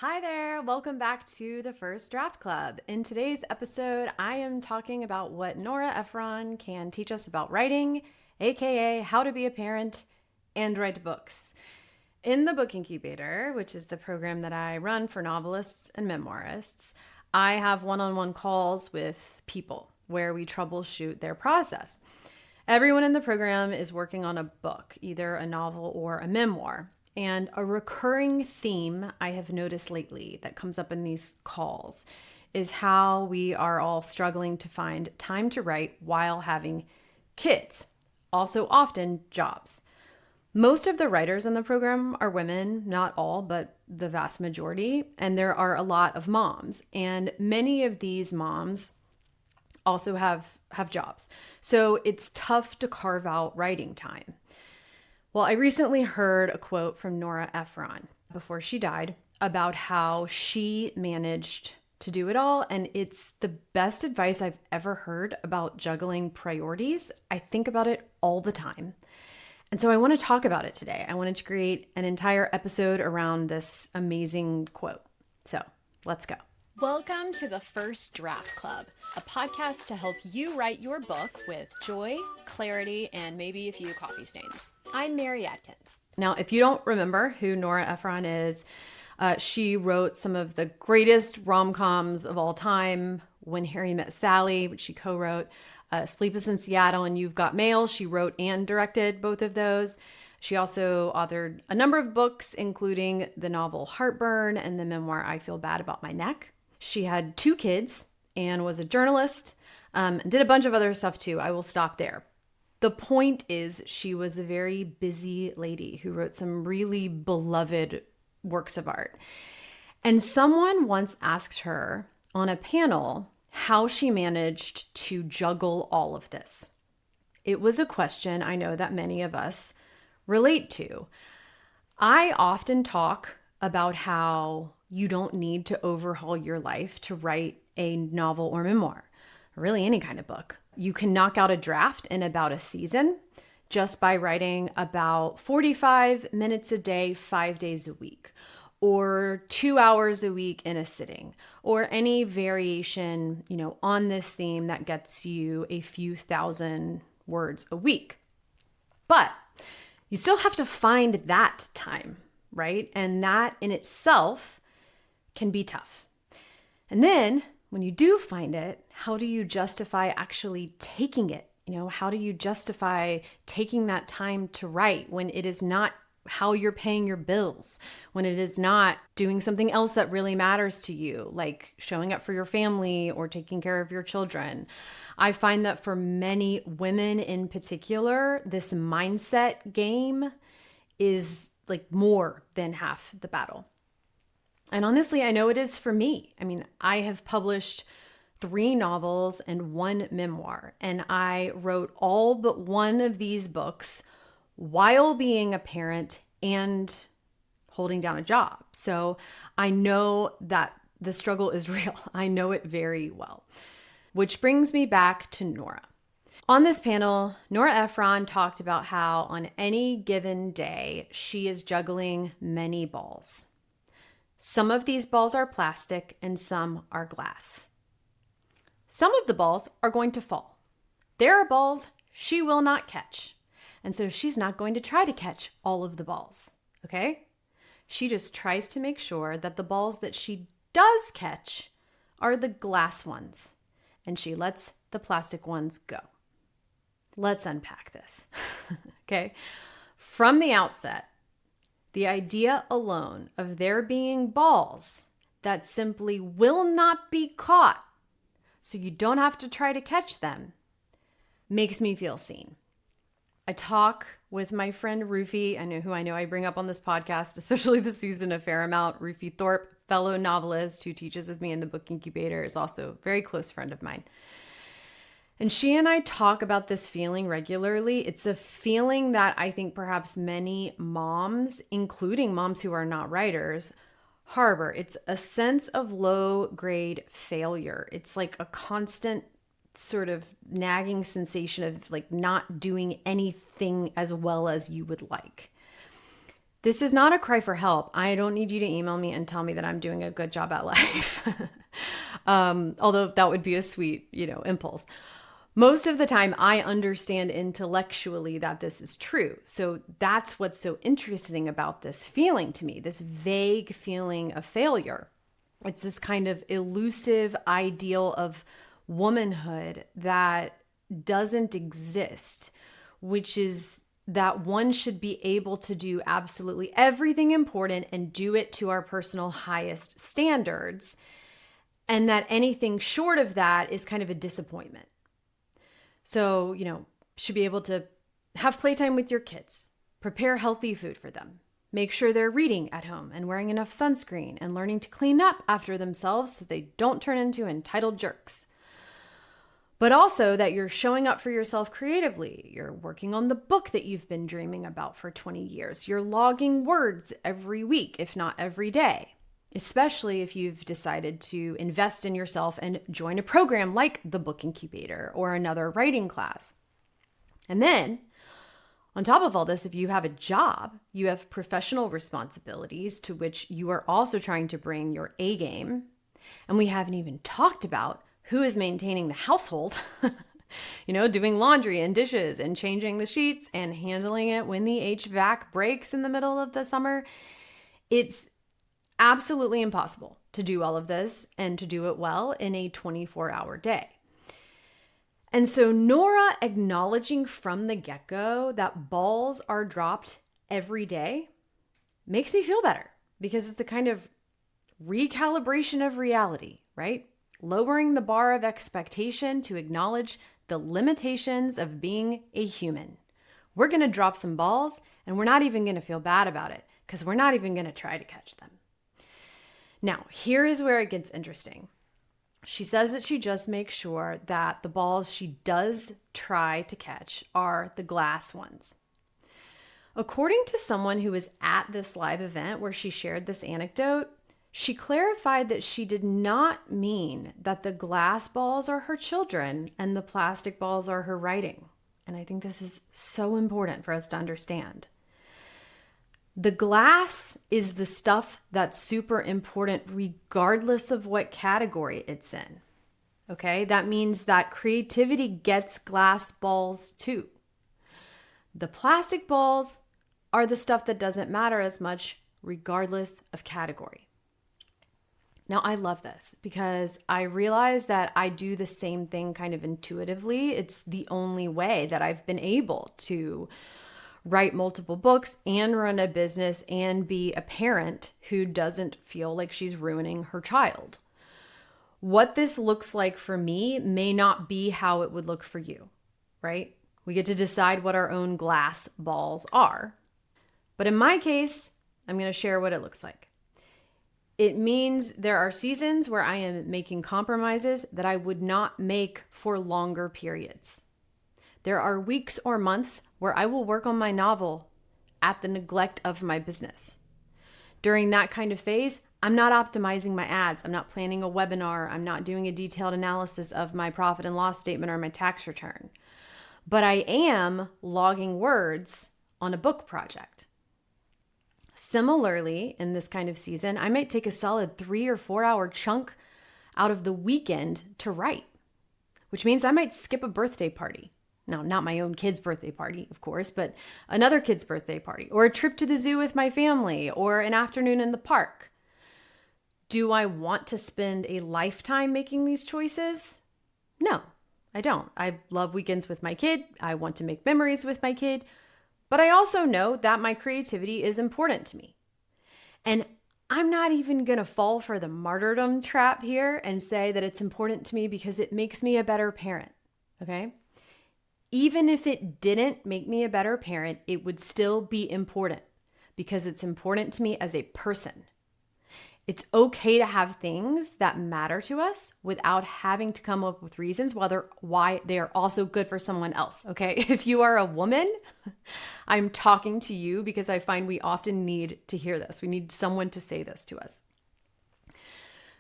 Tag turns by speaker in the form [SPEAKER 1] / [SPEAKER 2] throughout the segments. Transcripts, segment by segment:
[SPEAKER 1] Hi there, welcome back to the First Draft Club. In today's episode, I am talking about what Nora Ephron can teach us about writing, aka how to be a parent and write books. In the Book Incubator, which is the program that I run for novelists and memoirists, I have one-on-one calls with people where we troubleshoot their process. Everyone in the program is working on a book, either a novel or a memoir. And a recurring theme I have noticed lately that comes up in these calls is how we are all struggling to find time to write while having kids, also often jobs. Most of the writers in the program are women, not all, but the vast majority, and there are a lot of moms. And many of these moms also have jobs. So it's tough to carve out writing time. Well, I recently heard a quote from Nora Ephron before she died about how she managed to do it all. And it's the best advice I've ever heard about juggling priorities. I think about it all the time. And so I want to talk about it today. I wanted to create an entire episode around this amazing quote. So let's go. Welcome to the First Draft Club, a podcast to help you write your book with joy, clarity, and maybe a few coffee stains. I'm Mary Adkins. Now, if you don't remember who Nora Ephron is, she wrote some of the greatest rom-coms of all time, When Harry Met Sally, which she co-wrote, Sleepless in Seattle, and You've Got Mail. She wrote and directed both of those. She also authored a number of books, including the novel Heartburn and the memoir I Feel Bad About My Neck. She had 2 kids and was a journalist, and did a bunch of other stuff too. I will stop there. The point is, she was a very busy lady who wrote some really beloved works of art. And someone once asked her on a panel how she managed to juggle all of this. It was a question I know that many of us relate to. I often talk about how you don't need to overhaul your life to write a novel or memoir, or really any kind of book. You can knock out a draft in about a season just by writing about 45 minutes a day, 5 days a week, or 2 hours a week in a sitting, or any variation, on this theme that gets you a few thousand words a week. But you still have to find that time, right? And that in itself can be tough. And then when you do find it, how do you justify actually taking it? How do you justify taking that time to write when it is not how you're paying your bills, when it is not doing something else that really matters to you, like showing up for your family or taking care of your children? I find that for many women in particular, this mindset game is like more than half the battle. And honestly, I know it is for me. I have published 3 novels and 1 memoir, and I wrote all but one of these books while being a parent and holding down a job. So I know that the struggle is real. I know it very well. Which brings me back to Nora. On this panel, Nora Ephron talked about how on any given day, she is juggling many balls. Some of these balls are plastic and some are glass. Some of the balls are going to fall. There are balls she will not catch. And so she's not going to try to catch all of the balls, okay? She just tries to make sure that the balls that she does catch are the glass ones, and she lets the plastic ones go. Let's unpack this, okay? From the outset, the idea alone of there being balls that simply will not be caught, so you don't have to try to catch them, makes me feel seen. I talk with my friend Rufy, who I know I bring up on this podcast, especially this season a fair amount. Rufy Thorpe, fellow novelist who teaches with me in the Book Incubator, is also a very close friend of mine. And she and I talk about this feeling regularly. It's a feeling that I think perhaps many moms, including moms who are not writers, harbor. It's a sense of low-grade failure. It's like a constant sort of nagging sensation of like not doing anything as well as you would like. This is not a cry for help. I don't need you to email me and tell me that I'm doing a good job at life. Although that would be a sweet, impulse. Most of the time, I understand intellectually that this is true. So that's what's so interesting about this feeling to me, this vague feeling of failure. It's this kind of elusive ideal of womanhood that doesn't exist, which is that one should be able to do absolutely everything important and do it to our personal highest standards, and that anything short of that is kind of a disappointment. So, should be able to have playtime with your kids, prepare healthy food for them, make sure they're reading at home and wearing enough sunscreen and learning to clean up after themselves so they don't turn into entitled jerks. But also that you're showing up for yourself creatively. You're working on the book that you've been dreaming about for 20 years. You're logging words every week, if not every day, especially if you've decided to invest in yourself and join a program like the Book Incubator or another writing class. And then, on top of all this, if you have a job, you have professional responsibilities to which you are also trying to bring your A game. And we haven't even talked about who is maintaining the household, doing laundry and dishes and changing the sheets and handling it when the HVAC breaks in the middle of the summer. It's absolutely impossible to do all of this and to do it well in a 24-hour day. And so Nora acknowledging from the get-go that balls are dropped every day makes me feel better, because it's a kind of recalibration of reality, right? Lowering the bar of expectation to acknowledge the limitations of being a human. We're going to drop some balls and we're not even going to feel bad about it because we're not even going to try to catch them. Now, here is where it gets interesting. She says that she just makes sure that the balls she does try to catch are the glass ones. According to someone who was at this live event where she shared this anecdote, she clarified that she did not mean that the glass balls are her children and the plastic balls are her writing. And I think this is so important for us to understand. The glass is the stuff that's super important regardless of what category it's in. Okay? That means that creativity gets glass balls too. The plastic balls are the stuff that doesn't matter as much regardless of category. Now, I love this because I realize that I do the same thing kind of intuitively. It's the only way that I've been able to write multiple books and run a business and be a parent who doesn't feel like she's ruining her child. What this looks like for me may not be how it would look for you, right? We get to decide what our own glass balls are. But in my case, I'm going to share what it looks like. It means there are seasons where I am making compromises that I would not make for longer periods. There are weeks or months where I will work on my novel at the neglect of my business. During that kind of phase, I'm not optimizing my ads. I'm not planning a webinar. I'm not doing a detailed analysis of my profit and loss statement or my tax return. But I am logging words on a book project. Similarly, in this kind of season, I might take a solid 3 or 4 hour chunk out of the weekend to write, which means I might skip a birthday party. Now, not my own kid's birthday party, of course, but another kid's birthday party, or a trip to the zoo with my family, or an afternoon in the park. Do I want to spend a lifetime making these choices? No, I don't. I love weekends with my kid. I want to make memories with my kid. But I also know that my creativity is important to me. And I'm not even going to fall for the martyrdom trap here and say that it's important to me because it makes me a better parent, okay? Even if it didn't make me a better parent, it would still be important because it's important to me as a person. It's okay to have things that matter to us without having to come up with reasons why they are also good for someone else, okay? If you are a woman, I'm talking to you because I find we often need to hear this. We need someone to say this to us.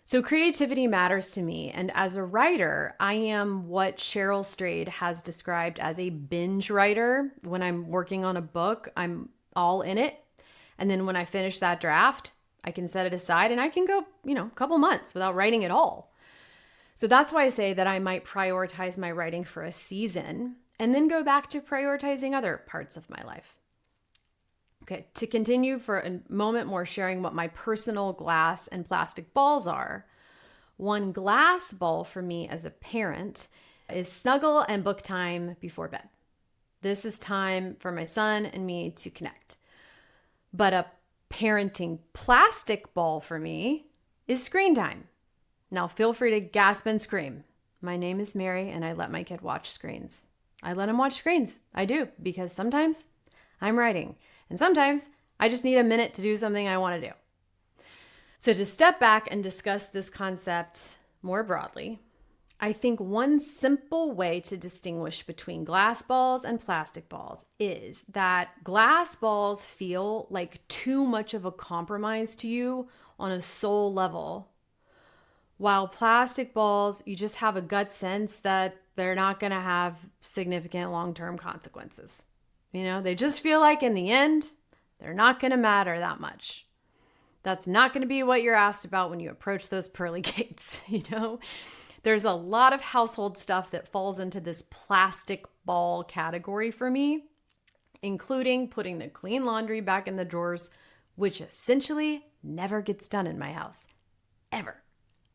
[SPEAKER 1] So creativity matters to me. And as a writer, I am what Cheryl Strayed has described as a binge writer. When I'm working on a book, I'm all in it. And then when I finish that draft, I can set it aside and I can go, a couple months without writing at all. So that's why I say that I might prioritize my writing for a season and then go back to prioritizing other parts of my life. Okay, to continue for a moment more sharing what my personal glass and plastic balls are. One glass ball for me as a parent is snuggle and book time before bed. This is time for my son and me to connect. But a parenting plastic ball for me is screen time. Now feel free to gasp and scream. My name is Mary and I let my kid watch screens. I let him watch screens. I do, because sometimes I'm writing and sometimes I just need a minute to do something I want to do. So to step back and discuss this concept more broadly, I think one simple way to distinguish between glass balls and plastic balls is that glass balls feel like too much of a compromise to you on a soul level, while plastic balls, you just have a gut sense that they're not going to have significant long-term consequences. They just feel like in the end, they're not going to matter that much. That's not going to be what you're asked about when you approach those pearly gates, There's a lot of household stuff that falls into this plastic ball category for me, including putting the clean laundry back in the drawers, which essentially never gets done in my house, ever.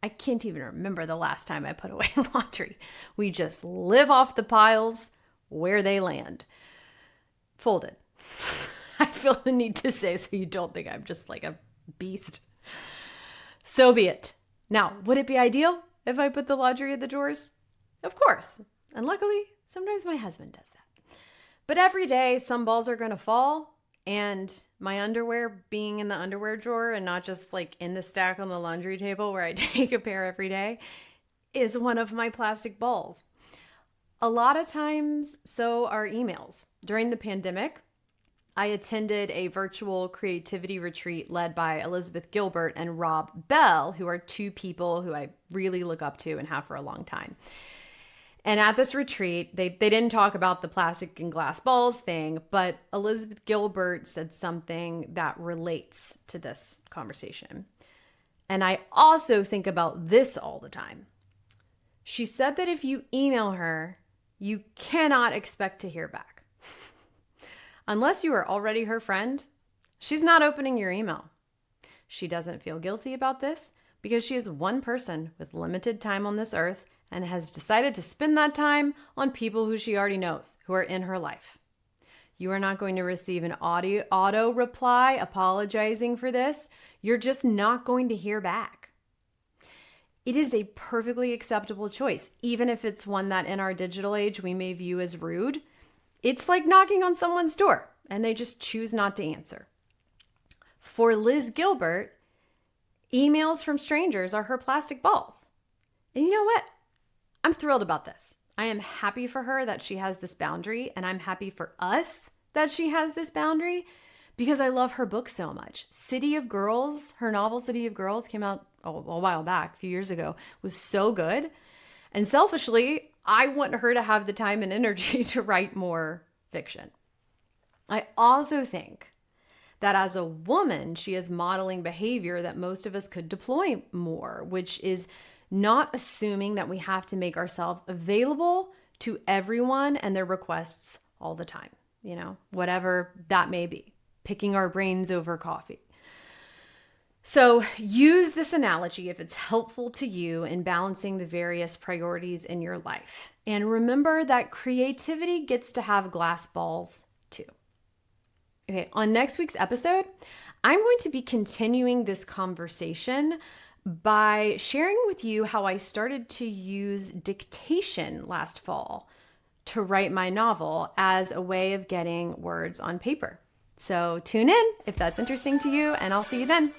[SPEAKER 1] I can't even remember the last time I put away laundry. We just live off the piles where they land. Folded. I feel the need to say so you don't think I'm just like a beast. So be it. Now, would it be ideal if I put the laundry in the drawers? Of course. And luckily, sometimes my husband does that. But every day, some balls are going to fall. And my underwear being in the underwear drawer and not just like in the stack on the laundry table where I take a pair every day is one of my plastic balls. A lot of times, so are emails. During the pandemic, I attended a virtual creativity retreat led by Elizabeth Gilbert and Rob Bell, who are two people who I really look up to and have for a long time. And at this retreat, they didn't talk about the plastic and glass balls thing, but Elizabeth Gilbert said something that relates to this conversation. And I also think about this all the time. She said that if you email her, you cannot expect to hear back. Unless you are already her friend, she's not opening your email. She doesn't feel guilty about this because she is one person with limited time on this earth and has decided to spend that time on people who she already knows, who are in her life. You are not going to receive an auto reply apologizing for this. You're just not going to hear back. It is a perfectly acceptable choice, even if it's one that in our digital age we may view as rude. It's like knocking on someone's door and they just choose not to answer. For Liz Gilbert, emails from strangers are her plastic balls. And you know what? I'm thrilled about this. I am happy for her that she has this boundary, and I'm happy for us that she has this boundary because I love her book so much. City of Girls, her novel City of Girls came out a while back, a few years ago, was so good. And selfishly, I want her to have the time and energy to write more fiction. I also think that as a woman, she is modeling behavior that most of us could deploy more, which is not assuming that we have to make ourselves available to everyone and their requests all the time, whatever that may be, picking our brains over coffee. So use this analogy if it's helpful to you in balancing the various priorities in your life. And remember that creativity gets to have glass balls too. Okay, on next week's episode, I'm going to be continuing this conversation by sharing with you how I started to use dictation last fall to write my novel as a way of getting words on paper. So tune in if that's interesting to you, and I'll see you then.